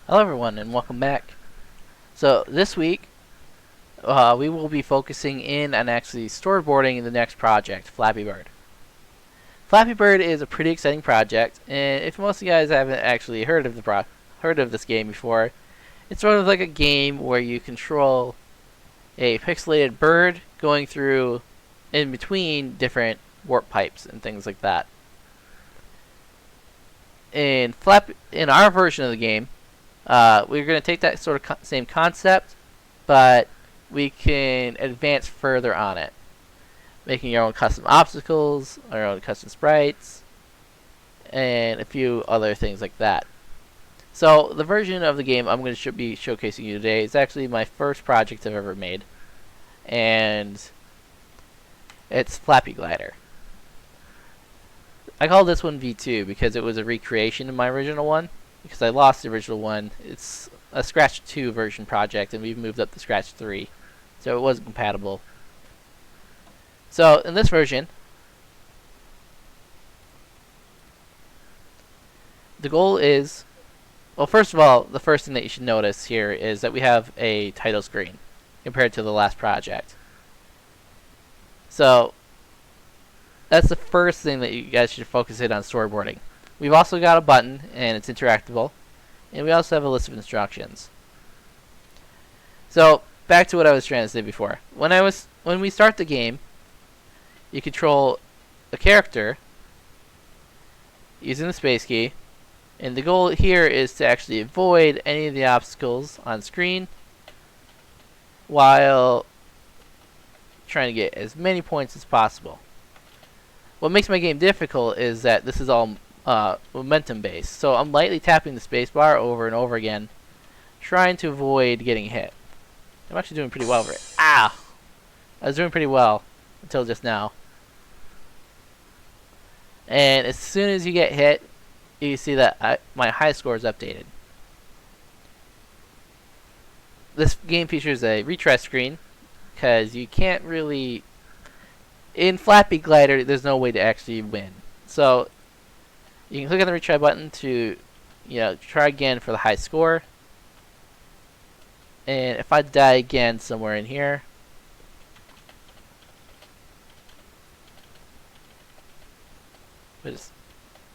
Hello everyone and welcome back. So this week we will be focusing in on actually storyboarding the next project, FlappyBird. FlappyBird is a pretty exciting project, and if most of you guys haven't actually heard of this game before, it's sort of like a game where you control a pixelated bird going through in between different warp pipes and things like that. In our version of the game, we're going to take that sort of same concept, but we can advance further on it, making your own custom obstacles, our own custom sprites, and a few other things like that. So the version of the game I'm going to be showcasing you today is actually my first project I've ever made, and it's Flappy Glider. I call this one V2 because it was a recreation of my original one, because I lost the original one. It's a Scratch 2 version project, and we've moved up to Scratch 3, so it wasn't compatible. So in this version, the goal is, well, first of all, the first thing that you should notice here is that we have a title screen compared to the last project. So that's the first thing that you guys should focus in on storyboarding. We've also got a button, and it's interactable, and we also have a list of instructions. So back to what I was trying to say before. When we start the game, you control a character using the space key, and the goal here is to actually avoid any of the obstacles on screen while trying to get as many points as possible. What makes my game difficult is that this is all momentum based, so I'm lightly tapping the spacebar over and over again, trying to avoid getting hit. I'm actually doing pretty well over it. Ow! I was doing pretty well until just now. And as soon as you get hit, you see that my high score is updated. This game features a retry screen, because you can't really... In Flappy Glider, there's no way to actually win. So you can click on the retry button to, try again for the high score. And if I die again somewhere in here, we just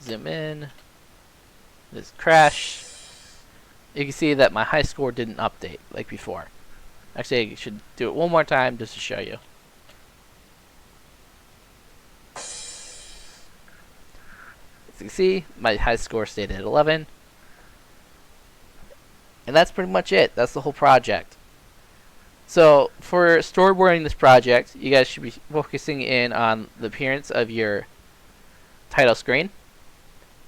zoom in, just crash. You can see that my high score didn't update like before. Actually, I should do it one more time just to show you. As you can see, my high score stayed at 11. And that's pretty much it. That's the whole project. So, for storyboarding this project, you guys should be focusing in on the appearance of your title screen,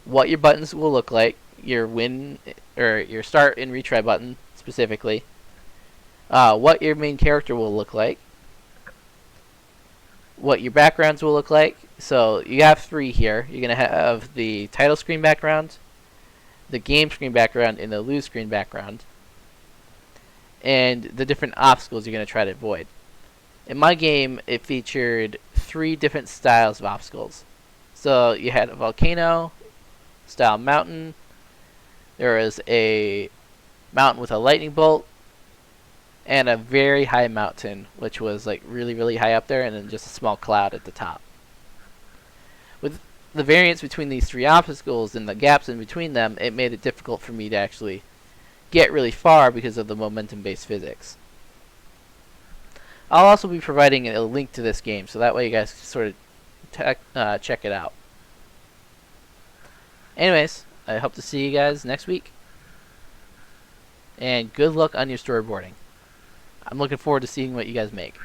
what your buttons will look like, your your start and retry button specifically, what your main character will look like, what your backgrounds will look like. So you have three here. You're going to have the title screen background, the game screen background, and the lose screen background, and the different obstacles you're going to try to avoid. In my game, it featured 3 different styles of obstacles. So you had a volcano style mountain, there was a mountain with a lightning bolt, and a very high mountain, which was like really, really high up there, and then just a small cloud at the top. With the variance between these 3 obstacles and the gaps in between them, it made it difficult for me to actually get really far because of the momentum-based physics. I'll also be providing a link to this game, so that way you guys can sort of check it out. Anyways, I hope to see you guys next week, and good luck on your storyboarding. I'm looking forward to seeing what you guys make.